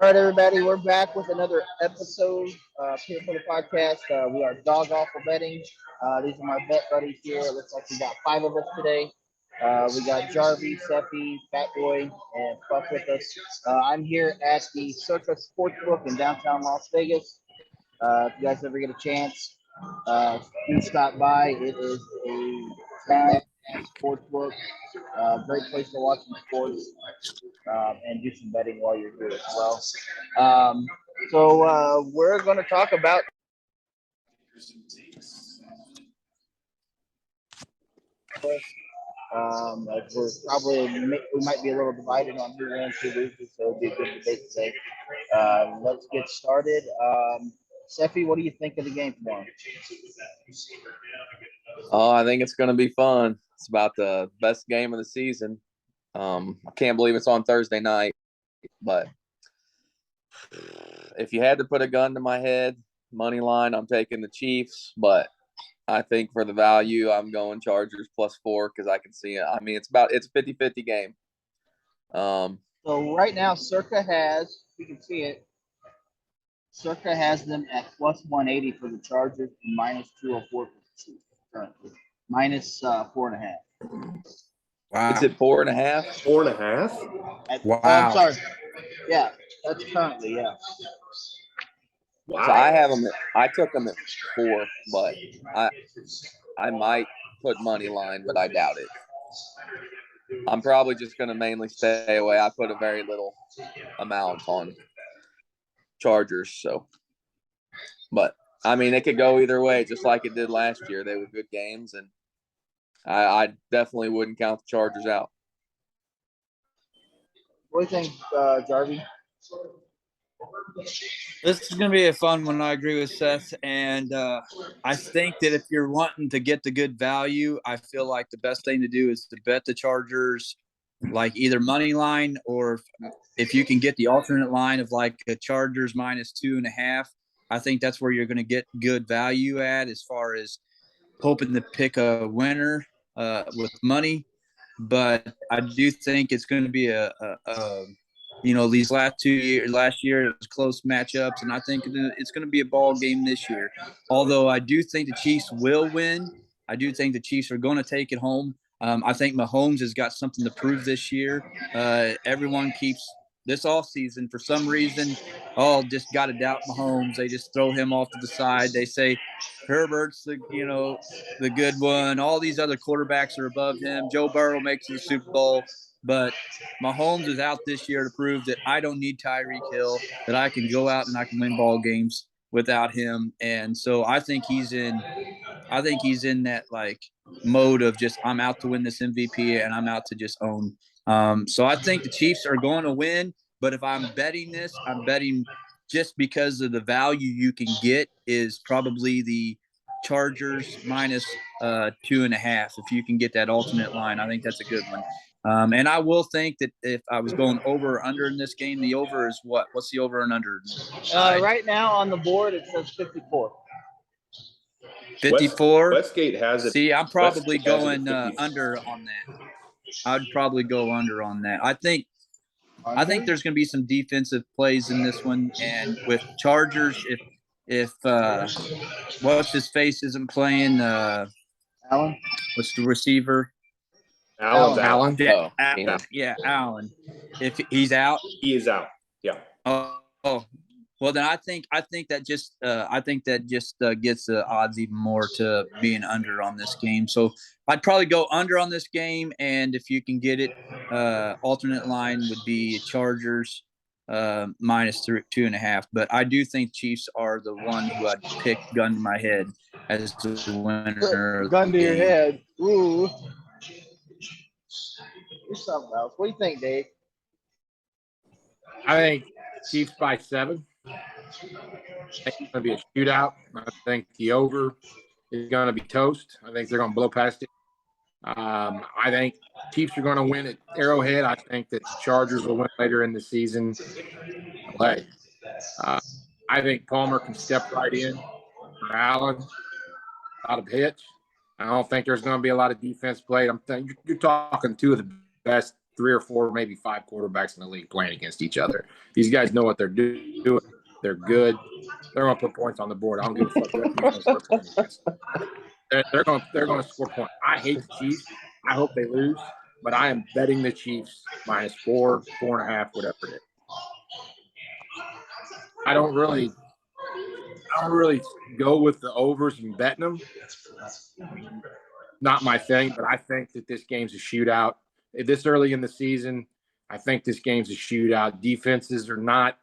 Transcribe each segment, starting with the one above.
All right, everybody, we're back with another episode here for the podcast. We are Dog Awful Betting. These are my bet buddies here. It looks like we got five of us today. We got Jarvie, Seppi, Fat Boy, and Fuck with us. I'm here at the Circa Sportsbook in downtown Las Vegas. If you guys ever get a chance, do stop by. It is a bad sportsbook. Great place to watch some sports and do some betting while you're here as well. So we're going to talk about like we might be a little divided on who wins, who loses, so it'll be a good debate today. Let's get started. Seppi, what do you think of the game tomorrow? Oh, I think it's going to be fun. It's about the best game of the season. I can't believe it's on Thursday night, but if you had to put a gun to my head, money line, I'm taking the Chiefs, but I think for the value, I'm going Chargers +4 because I can see it. I mean, it's a 50-50 game. So right now, Circa has, you can see it, Circa has them at +180 for the Chargers and -204 for the Chiefs currently. -4.5. Wow. Is it 4.5? 4.5? Wow. I'm sorry. Yeah, that's currently, yeah. Wow. So I took them at 4, but I might put money line, but I doubt it. I'm probably just going to mainly stay away. I put a very little amount on Chargers, so. But, I mean, it could go either way, just like it did last year. They were good games, and I definitely wouldn't count the Chargers out. What do you think, Jarvie? This is going to be a fun one. I agree with Seth. And I think that if you're wanting to get the good value, I feel like the best thing to do is to bet the Chargers, like either money line or if you can get the alternate line of like a Chargers -2.5. I think that's where you're going to get good value at as far as hoping to pick a winner with money. But I do think it's going to be these last year it was close matchups, and I think it's going to be a ball game this year. Although I do think the Chiefs will win. I do think the Chiefs are going to take it home. I think Mahomes has got something to prove this year. Everyone keeps this offseason for some reason, just got to doubt Mahomes. They just throw him off to the side. They say Herbert's the good one. All these other quarterbacks are above him. Joe Burrow makes it to the Super Bowl. But Mahomes is out this year to prove that I don't need Tyreek Hill, that I can go out and I can win ball games without him. And so I think he's in that like mode of just I'm out to win this MVP and I'm out to just own. So I think the Chiefs are going to win, but if I'm betting this, I'm betting just because of the value you can get is probably the Chargers -2.5. If you can get that alternate line, I think that's a good one. And I will think that if I was going over or under in this game, the over is what? What's the over and under? Right now on the board, it says 54. 54? Westgate has it. See, I'm probably going under on that. I'd probably go under on that. I think there's going to be some defensive plays in this one. And with Chargers, if what's his face isn't playing, Allen? What's the receiver? Allen. Yeah, Allen. If he's out, he is out. Yeah. Oh. Well, then I think that just gets the odds even more to being under on this game. So I'd probably go under on this game, and if you can get it, alternate line would be Chargers -2.5. But I do think Chiefs are the one who I'd pick gun to my head as the winner. Gun to your head. Ooh. You're something else. What do you think, Dave? I think Chiefs by 7. I think it's going to be a shootout. I think the over is going to be toast. I think they're going to blow past it. I think Chiefs are going to win at Arrowhead. I think that the Chargers will win later in the season. But I think Palmer can step right in for Allen. Out of pitch. I don't think there's going to be a lot of defense played. You're talking two of the best 3 or 4, maybe 5 quarterbacks in the league playing against each other. These guys know what they're doing. They're good. They're going to put points on the board. I don't give a fuck what defense they're playing against. They're going to score points. I hate the Chiefs. I hope they lose, but I am betting the Chiefs -4, 4.5, whatever it is. I don't really go with the overs and betting them. Not my thing, but I think that this game's a shootout. This early in the season, I think this game's a shootout. Defenses are not,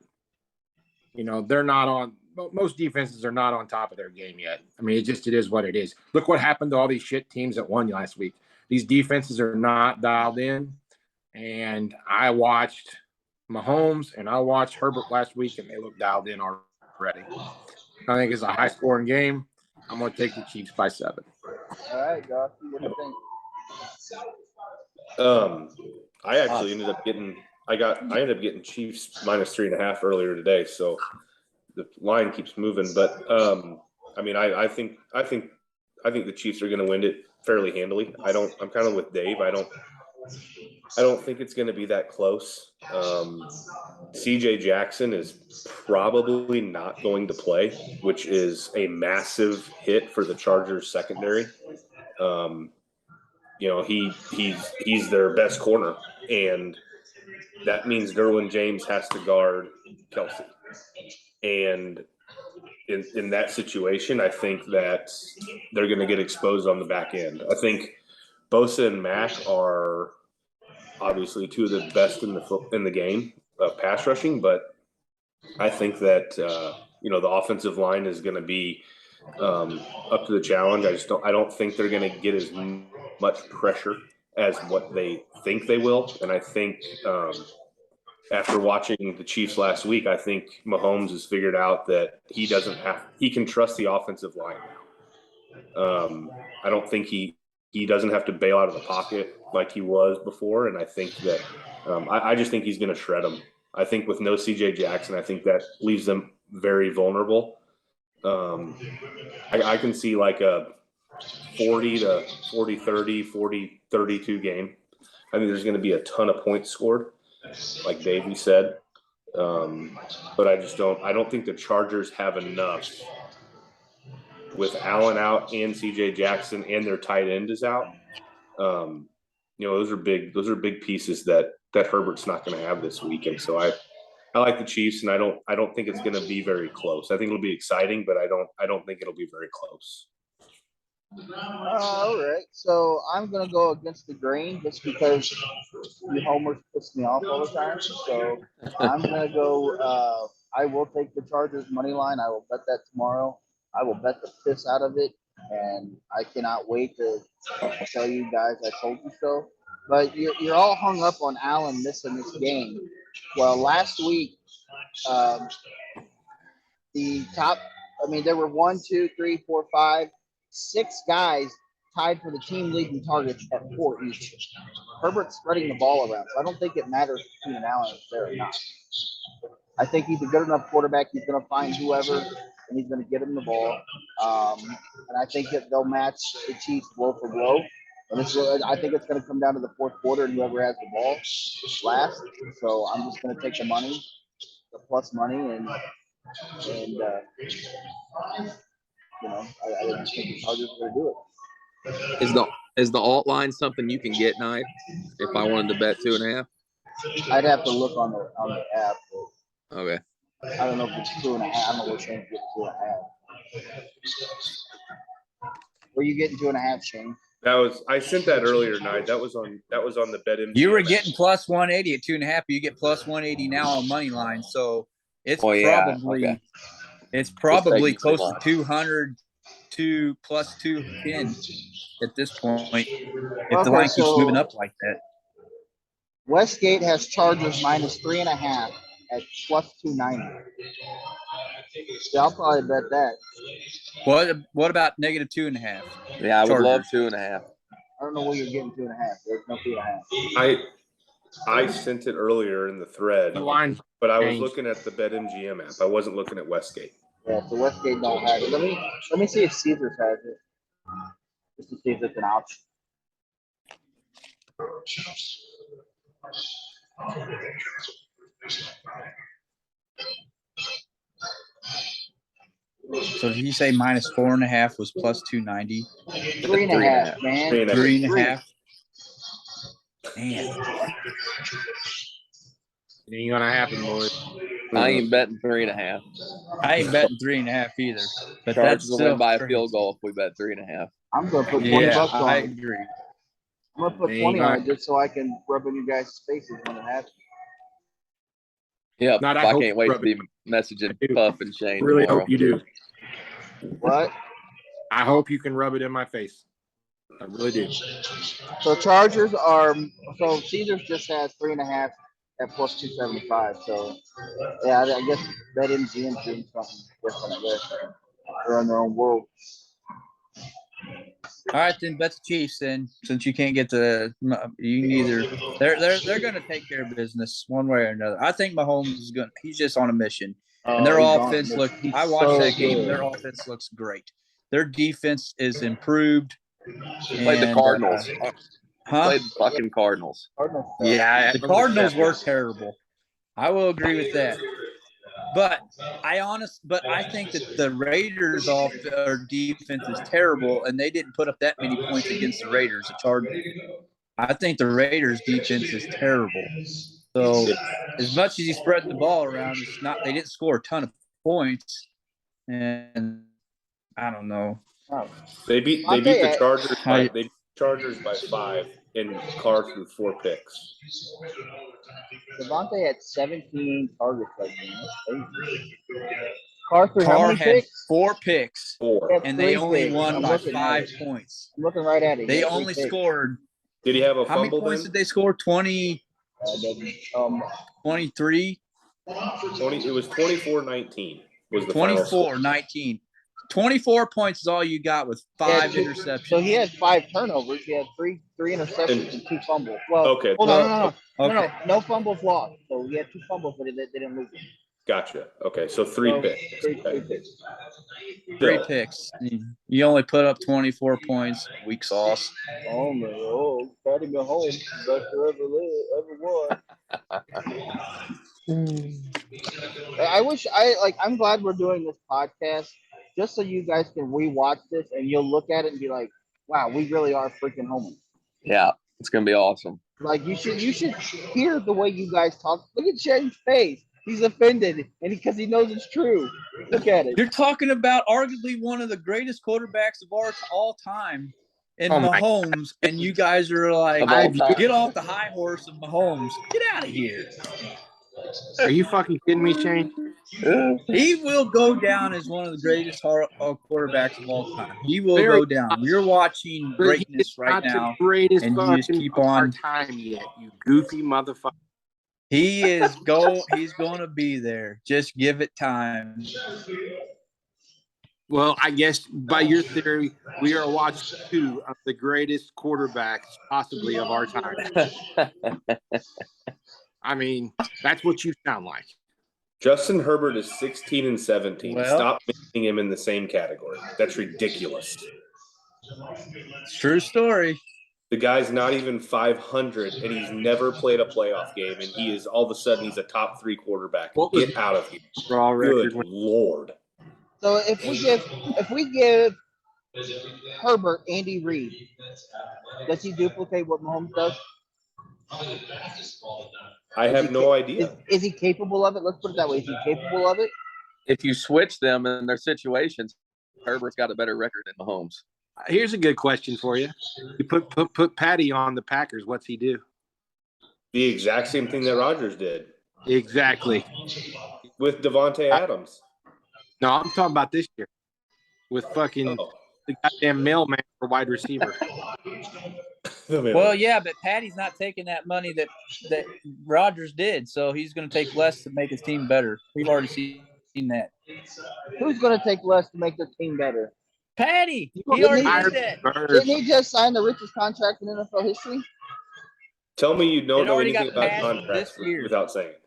they're not on. Most defenses are not on top of their game yet. I mean, it is what it is. Look what happened to all these shit teams that won last week. These defenses are not dialed in. And I watched Mahomes and I watched Herbert last week, and they look dialed in already. I think it's a high-scoring game. I'm going to take the Chiefs by 7. All right, Josh, what do you think? I actually ended up getting Chiefs -3.5 earlier today, so the line keeps moving. But I mean, I think the Chiefs are going to win it fairly handily. I'm kind of with Dave. I don't think it's going to be that close. CJ Jackson is probably not going to play, which is a massive hit for the Chargers secondary. He's their best corner, and that means Derwin James has to guard Kelsey. And in that situation, I think that they're going to get exposed on the back end. I think Bosa and Mack are obviously two of the best in the game of pass rushing, but I think that the offensive line is going to be up to the challenge. I don't think they're going to get as much pressure as what they think they will, and I think after watching the Chiefs last week, I think Mahomes has figured out that he can trust the offensive line now. I don't think he doesn't have to bail out of the pocket like he was before, and I think that I just think he's going to shred them. I think with no CJ Jackson, I think that leaves them very vulnerable. I can see like a 40-30, 40-32 game. I think there's going to be a ton of points scored, like Davey said. But I don't think the Chargers have enough with Allen out and CJ Jackson and their tight end is out. Those are big pieces that Herbert's not going to have this weekend. So I like the Chiefs, and I don't think it's going to be very close. I think it'll be exciting, but I don't think it'll be very close. All right, so I'm gonna go against the grain just because you homers piss me off all the time. So I'm gonna go. I will take the Chargers money line. I will bet that tomorrow. I will bet the piss out of it, and I cannot wait to tell you guys I told you so. But you're all hung up on Allen missing this game. Well, last week, there were 1, 2, 3, 4, 5, 6 guys tied for the team leading targets at 4 each. Herbert's spreading the ball around, so I don't think it matters if Keenan Allen is there or not. I think he's a good enough quarterback. He's going to find whoever, and he's going to get him the ball. And I think that they'll match the Chiefs blow for blow. And I think it's going to come down to the fourth quarter and whoever has the ball last. So I'm just going to take the money, the plus money, and I just think the Chargers are going to do it. Is the alt line something you can get, Knight? If I wanted to bet 2.5, I'd have to look on the app. okay. I don't know if it's 2.5. I don't know what Shane's getting 2.5. Where you getting 2.5, Shane? I sent that earlier, Night. That was on the BetMGM. You were getting plus 180 at 2.5. You get plus 180 now on money line. So it's it's probably close to 200 to plus 210 at this point. If the line keeps moving up like that. Westgate has Chargers minus 3.5 at plus 290. Yeah, I'll probably bet that. What about negative 2.5? Yeah, I would love 2.5. I don't know where you're getting 2.5. There's no 2.5. I sent it earlier in the thread, but I was changed. looking at the BetMGM app. I wasn't looking at Westgate. Yeah, so Westgate don't have it. Let me see if Caesars has it, just to see if it's an option. So did he say minus 4.5 was plus 290? 3.5, man. 3.5. 3.5. Man, It ain't gonna happen, boys. I ain't betting 3.5. I ain't betting 3.5 either. But Chargers that's will still win by a crazy. field goal if we bet 3.5. I'm gonna put 20 Yeah, bucks on I it. agree. I'm gonna put They 20 ain't on gonna- it just so I can rub in you guys' faces when it happens. Yep. Not, I I hope can't wait to rub it. be messaging I do. Puff and Shane Really tomorrow. hope you do. What? I hope you can rub it in my face. I really do. So Chargers are so Caesars just has 3.5 at plus 275. So yeah, I guess BetMGM doing something different. I guess they're in their own world. All right, then bet the Chiefs. Then, since you can't get the, you neither. They're going to take care of business one way or another. I think Mahomes is going. He's just on a mission, and their He's on offense it. look. He's I watched so that game. good. Their offense looks great. Their defense is improved. Played the And, Cardinals. Huh? Played the fucking Cardinals. Cardinals. Yeah, the From the Cardinals were Steelers. terrible. I will agree with that. But I think that the Raiders off their defense is terrible, and they didn't put up that many points against the Raiders. The Chargers. I think the Raiders defense is terrible. So as much as he spread the ball around, it's not. They didn't score a ton of points, and I don't know. Oh. They beat the Chargers by 5, and Carr threw 4 picks. Devontae had 17 targets that game. That's crazy. Carr threw how Carr many had picks? 4 picks, 4. He had and they 3 only picks. won I'm by looking at 5 it. points. I'm looking right at it. He They had 3 only picks. scored. Did he have a How many fumble points then? did they score? 20, 23, 20. It was 24-19 was the final score. 24, 19. 24 points is all you got with 5 interceptions. So he had 5 turnovers. He had three interceptions and 2 fumbles. Well, Okay. hold on, Okay. no fumbles lost. So he had 2 fumbles, but they didn't lose. Gotcha. Okay, so 3 So, picks. three Okay. picks. 3 Still, picks. You only put up 24 points. Weak sauce. Oh man, Patty Mahomes, best ever won. I'm glad we're doing this podcast just so you guys can rewatch this and you'll look at it and be like, wow, we really are freaking homers. Yeah, it's gonna be awesome. Like you should hear the way you guys talk. Look at Shane's face. He's offended, and because he knows it's true. Look at it. You're talking about arguably one of the greatest quarterbacks of all time in Mahomes, and you guys are like, Of all time. get off the high horse of Mahomes. Get out of here. Are you fucking kidding me, Shane? He will go down as one of the greatest quarterbacks of all time. He will Very go down. You're watching But he greatness is right not now. the greatest and you just fucking keep of our on- time yet, you goofy motherfucker. He's going to be there. Just give it time. Well, I guess by your theory, we are watching 2 of the greatest quarterbacks possibly of our time. I mean, that's what you sound like. Justin Herbert is 16-17. Well- Stop making him in the same category. That's ridiculous. It's true story. The guy's not even 500, and he's never played a playoff game, and he is all of a sudden he's a top 3 quarterback. What was Get out of here! raw Good record? Lord! So if we give Herbert Andy Reid, does he duplicate what Mahomes does? I have no idea. Is he capable of it? Let's put it that way. Is he capable of it? If you switch them in their situations, Herbert's got a better record than Mahomes. Here's a good question for you. You put Patty on the Packers. What's he do? The exact same thing that Rodgers did Exactly. with Devontae Adams. No, I'm talking about this year with fucking Oh. the goddamn mailman for wide receiver. Well, yeah, but Patty's not taking that money that Rodgers did, so he's going to take less to make his team better. We've already seen that. Who's going to take less to make their team better? Patty, he Didn't already he- did that. Bird. Didn't he just sign the richest contract in NFL history? Tell me you don't It know already anything got about passed contracts this year. without saying it.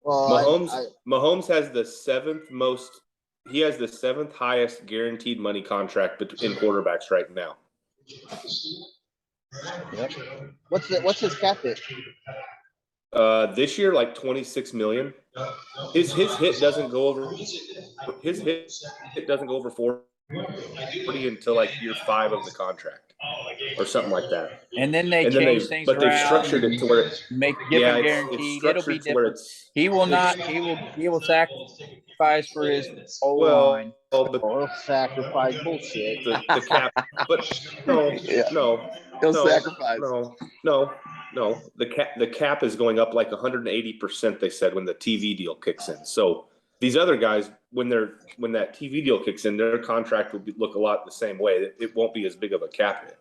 Well, Mahomes has the 7th most. He has the 7th highest guaranteed money contract in quarterbacks right now. Yep. What's his cap hit? This year, like 26 million. His hit doesn't go over 40 until like year 5 of the contract or something like that. And then they And then change things but they've around structured it to where make yeah, different it's guaranteed. It'll be structured to where different. it's He will not. He will sacrifice for his O line. well, but Oh, sacrifice bullshit. the cap, but no, Yeah. no, He'll no, sacrifice. no. The cap is going up like 180%. They said when the TV deal kicks in. So these other guys, when that TV deal kicks in, their contract will look a lot the same way. It won't be as big of a cap hit.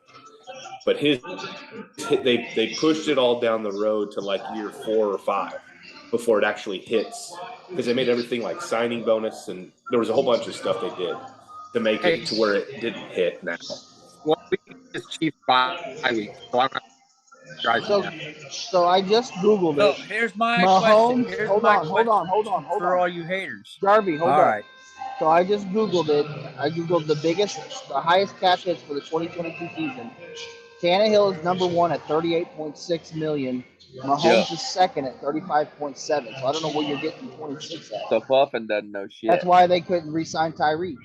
But they pushed it all down the road to like year 4 or 5 before it actually hits, because they made everything like signing bonus, and there was a whole bunch of stuff they did to make it to where it didn't hit now. Well, we is Chiefs bye week, so I'm not driving now. So I just Googled So it. here's my question. Mahomes, Here's hold my on, question hold on. for all you haters. Jarvie, hold All on. right. So I just Googled it. I Googled the highest cap hits for the 2022 season. Tannehill is number 1 at 38.6 million. Mahomes is second at 35.7. So I don't know where you're getting 26 at. So Puffin doesn't know shit. That's why they couldn't re-sign Tyreek.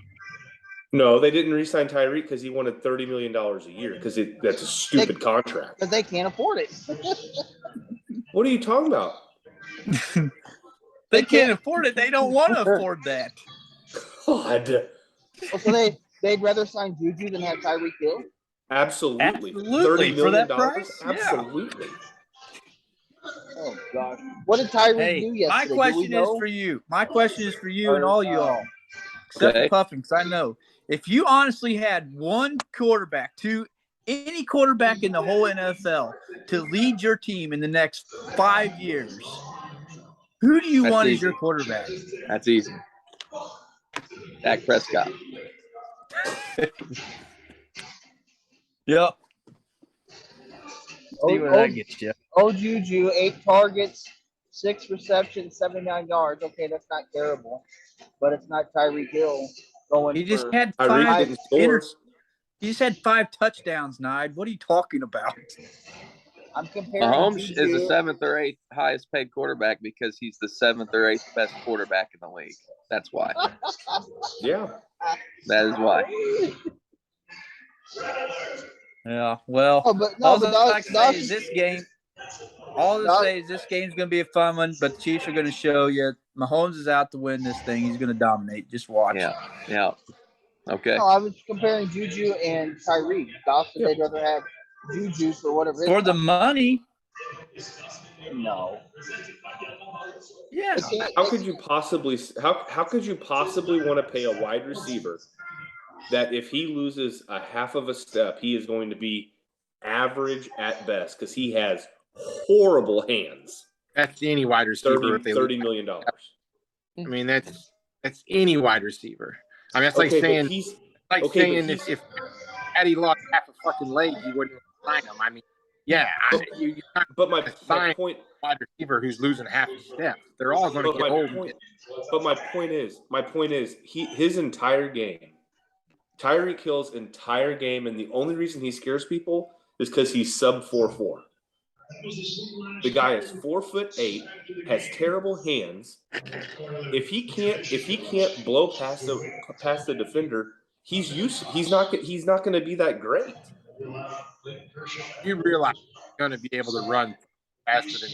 No, they didn't re-sign Tyreek because he wanted $30 million a year because that's a stupid contract. Because they can't afford it. What are you talking about? They can't afford it. They don't want to afford that. God. So they'd rather sign Juju than have Tyreek Hill? Absolutely. Absolutely. $30 For million? that price? Yeah. Absolutely. Oh, gosh. What did Tyreek Hey, do yesterday? my question is for you. My question is for you and all you all, except Okay. for Puffin, because I know if you honestly had one quarterback, any quarterback in the whole NFL to lead your team in the next 5 years, who do you That's want as easy. your quarterback? That's easy. Dak Prescott. Yep. See where that gets you. Oh, Juju, 8 targets, 6 receptions, 79 yards. Okay, that's not terrible, but it's not Tyreek Hill going He just for had Tyreek 5 didn't score. He just had 5 touchdowns, Nide. What are you talking about? I'm comparing Mahomes Juju. is the 7th or 8th highest paid quarterback because he's the 7th or 8th best quarterback in the league. That's why. Yeah. That is why. Yeah, well, Oh, but no, all but I can say Dawson- is this game. All to say is this game's going to be a fun one, but the Chiefs are going to show you. Mahomes is out to win this thing. He's going to dominate. Just watch. Yeah. Okay. No, I was comparing Juju and Tyreek. Dawson, they'd rather have Juju for whatever. For the money, no. yeah. How could you possibly want to pay a wide receiver that if he loses a half of a step, he is going to be average at best because he has horrible hands? That's any wide receiver. $30 million. I mean, that's any wide receiver. I mean, that's like Okay, but saying he's if Eddie lost half a fucking leg, you wouldn't sign him. I mean, yeah, you're not but my sign point. a wide receiver who's losing half a step. They're all going to But get my old. point, but my point is, his entire game, Tyreek Hill's entire game, and the only reason he scares people is because he's sub 4'4". The guy is 4'8", has terrible hands. If he can't blow past the defender, he's not going to be that great. You realize you're going to be able to run faster than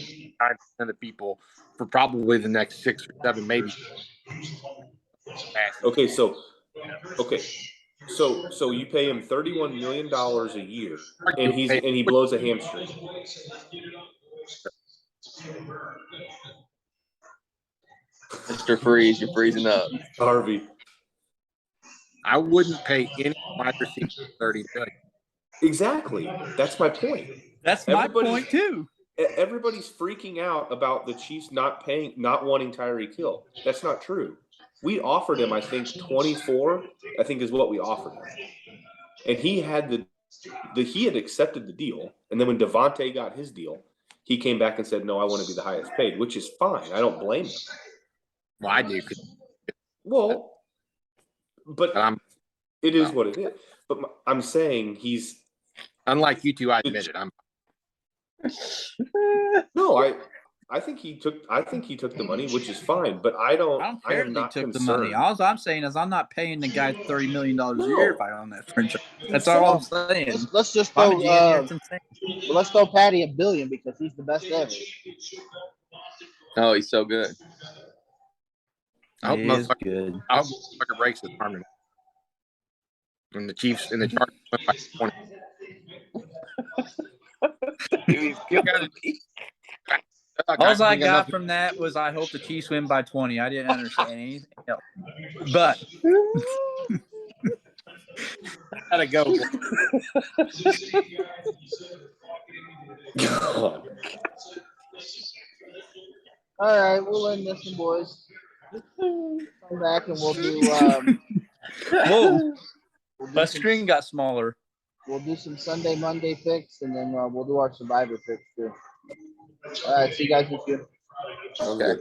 9% of people for probably the next 6 or 7, maybe. Okay, so you pay him $31 million a year, and he blows a hamstring. Mr. Freeze, you're freezing up. Harvey. I wouldn't pay any wide receiver $30 million. Exactly. That's my point. That's my point too. Everybody's freaking out about the Chiefs not wanting Tyreek Hill. That's not true. We offered him, I think, 24, I think is what we offered him. And he had he had accepted the deal. And then when Devontae got his deal, he came back and said, no, I want to be the highest paid, which is fine. I don't blame him. Well, I do. Well, but I'm it is what it is. But I'm saying Unlike you two, I admit it. No, I think he took the money, which is fine, but I I don't care am if they not took the concerned. money. All I'm saying is I'm not paying the guy $30 million a No. year if I own that franchise. That's said- all I'm saying. Let's just If I'm a throw GM here, it's insane. let's throw Patty $1 billion because he's the best ever. Oh, he's so good. I hope He is motherfucker, good. I hope motherfucker breaks his arm. And the Chiefs and the Chargers went by 20. He's good. All I got from that was I hope the Chiefs win by 20. I didn't understand anything else. But Gotta go. God. All right, we'll end this one, boys. Come back and we'll do whoa, we'll do my some- screen got smaller. We'll do some Sunday, Monday picks, and then we'll do our Survivor picks too. All right, see you guys this year. Okay.